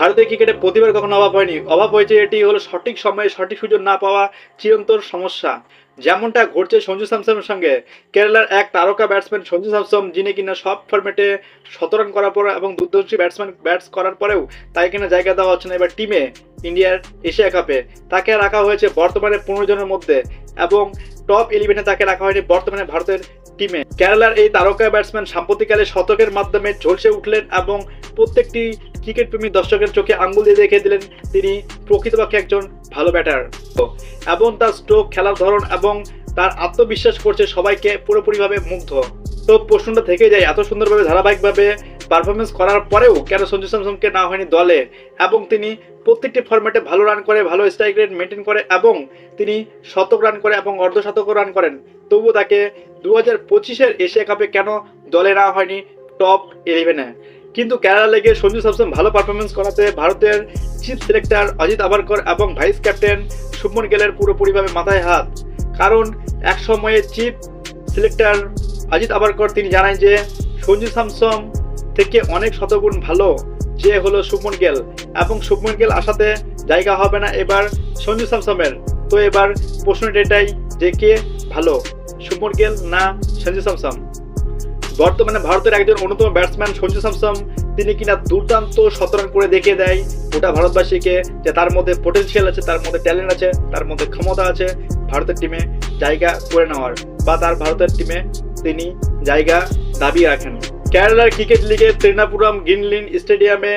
ভারতীয় ক্রিকেটে প্রতিভার কখনো অভাব হয়নি, অভাব হয়েছে এটি হলো সঠিক সময়ে সঠিক সুযোগ না পাওয়া চিরন্তন সমস্যা। যেমনটা ঘটছে সঞ্জু স্যামসনের সঙ্গে। কেরালার এক তারকা ব্যাটসম্যান সঞ্জু স্যামসন, যিনি কিনা সব ফরম্যাটে ১৭ রান করার পর এবং দুর্দর্শী ব্যাটস করার পরেও তাই কিনা জায়গা দেওয়া হচ্ছে না এবার টিমে, ইন্ডিয়ার এশিয়া কাপে। তাকে রাখা হয়েছে বর্তমানে ১৫ জনের মধ্যে এবং টপ 11-এ তাকে রাখা হয়নি বর্তমানে ভারতের টিমে। কেরালার এই তারকা ব্যাটসম্যান সাম্প্রতিককালে শতকের মাধ্যমে ঝলসে উঠলেন এবং প্রত্যেকটি ক্রিকেট প্রেমী দর্শকের চোখে আঙ্গুল দিয়ে দেখিয়ে দিলেন তিনি প্রকৃতপক্ষে একজন ভালো ব্যাটার এবং তার স্ট্রোক, খেলার ধরন এবং তার আত্মবিশ্বাস করছে সবাইকে পুরোপুরিভাবে মুগ্ধ। তো প্রশ্নটা থেকে যায়, এত সুন্দরভাবে ধারাবাহিকভাবে পারফরমেন্স করার পরেও কেন সঞ্জু স্যামসনকে না হয়নি দলে, এবং তিনি প্রত্যেকটি ফরম্যাটে ভালো রান করে, ভালো স্ট্রাইক রেট মেনটেন করে এবং তিনি শতক রান করে এবং অর্ধশতকও রান করেন, তবুও তাকে 2025-এর এশিয়া কাপে কেন দলে নেওয়া হয়নি টপ 11-এ। কিন্তু কেরালা লিগে সঞ্জু স্যামসন ভালো পারফরমেন্স করাতে ভারতের চিফ সিলেক্টর অজিত আবারকর এবং ভাইস ক্যাপ্টেন শুভমন গিলের পুরোপুরিভাবে মাথায় হাত। কারণ এক সময়ে চিফ সিলেক্টর অজিত আবারকর তিনি জানান যে সঞ্জু স্যামসন থেকে অনেক শতগুণ ভালো যে হলো শুভমন গিল, এবং শুভমন গিল আসাতে জায়গা হবে না এবার সঞ্জু স্যামসনের। তো এবার প্রশ্নটা এটাই যে কে ভালো, শুভমন গিল না সঞ্জু স্যামসন? বর্তমানে ভারতের একজন অন্যতম ব্যাটসম্যান সঞ্জু স্যামসন, তিনি কিনা দুর্দান্ত শতরান করে দেখিয়ে দেয় গোটা ভারতবাসীকে যে তার মধ্যে পোটেনশিয়াল আছে, তার মধ্যে ট্যালেন্ট আছে, তার মধ্যে ক্ষমতা আছে ভারতের টিমে জায়গা করে নেওয়ার, বা তার ভারতের টিমে তিনি জায়গা দাবি রাখেন। কেরালার ক্রিকেট লিগে ত্রিনাপুরম গ্রিনল্যান্ড স্টেডিয়ামে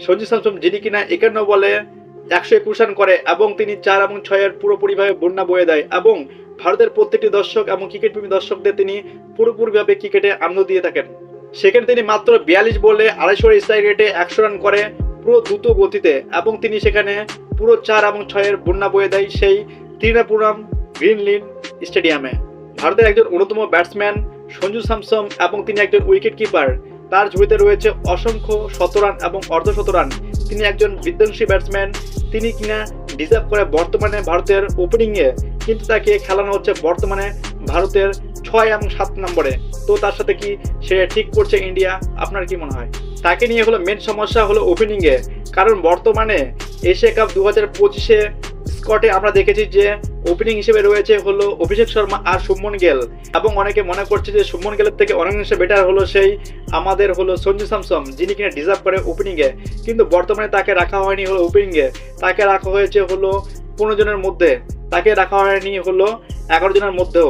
সঞ্জু স্যামসন, যিনি কিনা 51 বলে 121 রান করে এবং তিনি 4 এবং 6-এর পুরোপুরিভাবে বন্যা বয়ে দেয় এবং ভারতের প্রত্যেকটি দর্শক এবং ক্রিকেট প্রেমী দর্শকদের তিনি পুরোপুরিভাবে ক্রিকেটে আনন্দ দিয়ে থাকেন। সেখানে তিনি মাত্র 42 বলে 250 স্ট্রাইক রেটে 100 রান করে পুরো দ্রুত গতিতে, এবং তিনি সেখানে পুরো 4 এবং 6-এর বন্যা বয়ে দেয় সেই ত্রিনাপুরম গ্রিনল্যান্ড স্টেডিয়ামে। ভারতের একজন অন্যতম ব্যাটসম্যান সঞ্জু স্যামসন এবং তিনি একজন উইকেট কিপার, তার ঝুড়িতে রয়েছে অসংখ্য শতরান এবং অর্ধশতরান। তিনি একজন বিধ্বংসী ব্যাটসম্যান, তিনি কিনা ডিজার্ভ করে বর্তমানে ভারতের ওপেনিংয়ে, কিন্তু তাকে খেলানো হচ্ছে বর্তমানে ভারতের 6 এবং 7 নম্বরে। তো তার সাথে কি সে ঠিক করছে ইন্ডিয়া? আপনার কি মনে হয়? তাকে নিয়ে হলো মেন সমস্যা হলো ওপেনিংয়ে, কারণ বর্তমানে এশিয়া কাপ 2025-এ স্কটে আমরা দেখেছি যে ওপেনিং হিসেবে রয়েছে হলো অভিষেক শর্মা আর শুভমন গিল, এবং অনেকে মনে করছে যে শুভমন গিলের থেকে অনেকাংশে বেটার হলো সেই আমাদের হলো সঞ্জু স্যামসন, যিনি কিনা ডিজার্ভ করে ওপেনিংয়ে। কিন্তু বর্তমানে তাকে রাখা হয়নি হলো ওপেনিংয়ে, তাকে রাখা হয়েছে হলো 15 জনের মধ্যে, তাকে রাখা হয়নি হলো 11 জনের মধ্যেও,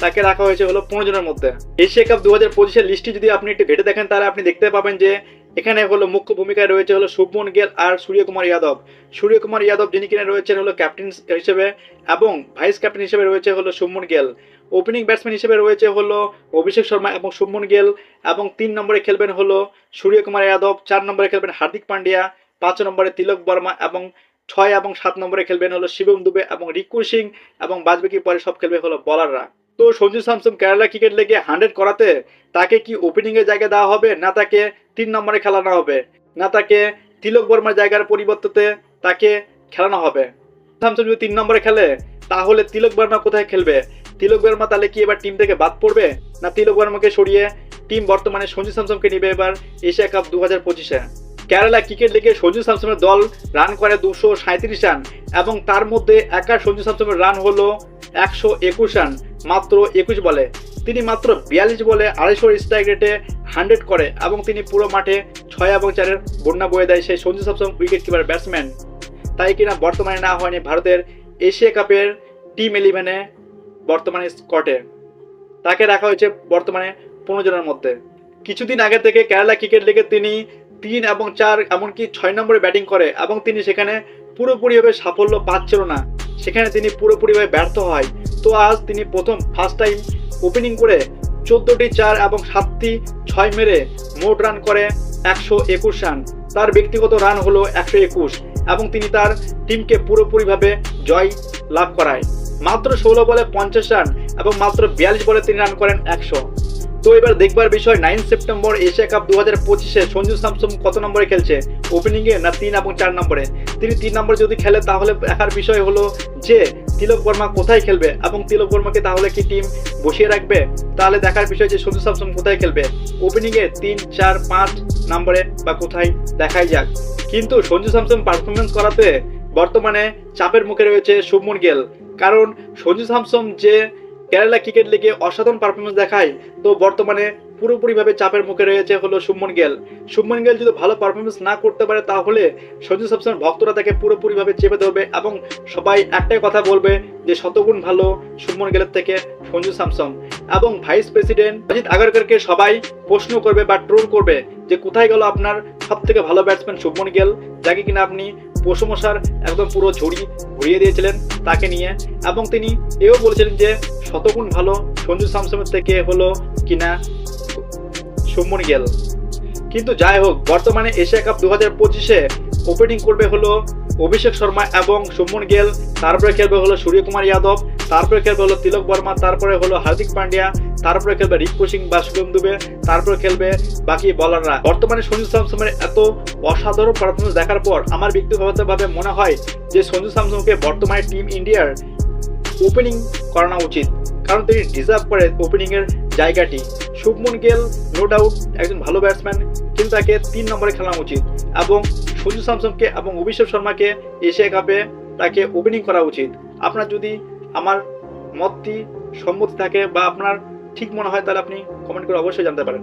তাকে রাখা হয়েছে হলো 15 জনের মধ্যে। এশিয়া কাপ 2025-এর লিস্টটি যদি আপনি একটু ঘেটে দেখেন তাহলে আপনি দেখতে পাবেন যে এখানে হলো মুখ্য ভূমিকায় রয়েছে হলো শুভমন গিল আর সূর্যকুমার যাদব। সূর্যকুমার যাদব যিনি কিনা রয়েছেন হলো ক্যাপ্টেন হিসেবে এবং ভাইস ক্যাপ্টেন হিসেবে রয়েছে হলো শুভমন গিল। ওপেনিং ব্যাটসম্যান হিসেবে রয়েছে হলো অভিষেক শর্মা এবং শুভমন গিল, এবং 3 নম্বরে খেলবেন হলো সূর্যকুমার যাদব, 4 নম্বরে খেলবেন হার্দিক পান্ডিয়া, 5 নম্বরে তিলক বর্মা, এবং 6 এবং 7 নম্বরে খেলবেন হলো শিবম দুবে এবং রিকু সিং, এবং বাদবাকি পরে সব খেলবে হলো বলাররা। তো সঞ্জু স্যামসন কেরালা ক্রিকেট লিগে 100 করাতে তাকে কি ওপেনিংয়ে জায়গা দেওয়া হবে, না তাকে 3 নম্বরে খেলানো হবে, না তাকে তিলক বর্মার জায়গার পরিবর্তে তাকে খেলানো হবে? স্যামসন যদি 3 নম্বরে খেলে তাহলে তিলক বর্মা কোথায় খেলবে? তিলক বর্মা তাহলে কি এবার টিম থেকে বাদ পড়বে, না তিলক বর্মাকে সরিয়ে টিম বর্তমানে সঞ্জু স্যামসনকে নিবে এবার এশিয়া কাপ 2025-এ? কেরালা ক্রিকেট লিগে সঞ্জু স্যামসনের দল রান করে 237 রান, এবং তার মধ্যে একা সঞ্জু স্যামসনের রান হলো 121 রান মাত্র 21 বলে। তিনি মাত্র 42 বলে 250 স্ট্রাইক রেটে 100 করে, এবং তিনি পুরো মাঠে 6 এবং 4-এর বন্যা বয়ে দেয় সেই Sanju Samson wicket keeper batsman. তাই কিনা বর্তমানে না হয়নি ভারতের এশিয়া কাপের টিম 11-এ বর্তমানে স্কটে, তাকে রাখা হয়েছে বর্তমানে 15 জনের মধ্যে। কিছুদিন আগে থেকে কেরালা ক্রিকেট লিগে তিনি 3 এবং 4 এমনকি 6 নম্বরে ব্যাটিং করে, এবং তিনি সেখানে পুরোপুরিভাবে সাফল্য পাচ্ছিল না, সেখানে তিনি পুরোপুরিভাবে ব্যর্থ হয়। তো আজ তিনি ফার্স্ট টাইম ওপেনিং করে 14টি 4 এবং 7টি 6 মেরে মোট রান করে 121 রান। তার ব্যক্তিগত রান হলো 121, এবং তিনি তার টিমকে পুরোপুরিভাবে জয় লাভ করায়। মাত্র 16 বলে 50 রান এবং মাত্র 42 বলে তিনি রান করেন 100। তো এবার দেখবার বিষয় 9 সেপ্টেম্বর এশিয়া কাপ 2025-এ সঞ্জু স্যামসন কত নম্বরে খেলছে, ওপেনিংয়ে না 3 এবং 4 নম্বরে? তিনি 3 নম্বরে যদি খেলে তাহলে দেখার বিষয় হলো যে তিলক বর্মা কোথায় খেলবে, এবং তিলক বর্মাকে তাহলে কি টিম বসিয়ে রাখবে? তাহলে দেখার বিষয় যে সঞ্জু স্যামসন কোথায় খেলবে, ওপেনিংয়ে 3, 4, 5 নম্বরে বা কোথায়, দেখাই যাক। কিন্তু সঞ্জু স্যামসন পারফরমেন্স করাতে বর্তমানে চাপের মুখে রয়েছে শুভমন গিল। কারণ সঞ্জু স্যামসন যে কেরালা ক্রিকেট লিগে অসাধারণ পারফরমেন্স দেখায়, তো বর্তমানে পুরোপুরিভাবে চাপের মুখে রয়েছে হলো শুভমন গিল। শুভমন গিল যদি ভালো পারফরমেন্স না করতে পারে তাহলে সঞ্জু স্যামসন ভক্তরা তাকে পুরোপুরিভাবে চেপে ধরবে এবং সবাই একটাই কথা বলবে যে শতগুণ ভালো শুভমন গিলের থেকে সঞ্জু স্যামসন। এবং ভাইস প্রেসিডেন্ট অজিত আগারকরকে সবাই প্রশ্ন করবে বা ট্রোল করবে যে কোথায় গেল আপনার সব থেকে ভালো ব্যাটসম্যান শুভমন গিল, যাকে কিনা আপনি প্রশংসার একদম পুরো ঝুড়ি ঘুরিয়ে দিয়েছিলেন তাকে নিয়ে। এবং তিনি এও বলেছিলেন যে শতগুণ ভালো সঞ্জু স্যামসনের থেকে হলো কিনা শুভমন গিল। কিন্তু যাই হোক, বর্তমানে এশিয়া কাপ 2025-এ ওপেনিং করবে হলো অভিষেক শর্মা এবং শুভমন গিল, তারপরে খেলবে হলো সূর্যকুমার যাদব, তারপরে খেলবে হলো তিলক বর্মা, তারপরে হলো হার্দিক পান্ডিয়া, তারপরে খেলবে রিঙ্কু সিং বা শুভম দুবে, তারপরে খেলবে বাকি বলাররা। বর্তমানে সঞ্জু স্যামসনের এত অসাধারণ পারফরমেন্স দেখার পর আমার ব্যক্তিগতভাবে মনে হয় যে সঞ্জু স্যামসনকে বর্তমানে টিম ইন্ডিয়ার ওপেনিং করানো উচিত, কারণ তিনি ডিজার্ভ করে ওপেনিং এর জায়গাটি। শুভমন গিল নো ডাউট একজন ভালো ব্যাটসম্যান, কিন্তু তাকে 3 নম্বরে খেলানো উচিত এবং সঞ্জু স্যামসনকে এবং অভিষেক শর্মাকে এশিয়া কাপে তাকে ওপেনিং করা উচিত। আপনার যদি আমার মতটি সম্মতি থাকে বা আপনার ঠিক মনে হয় তাহলে আপনি কমেন্ট করে অবশ্যই জানতে পারেন।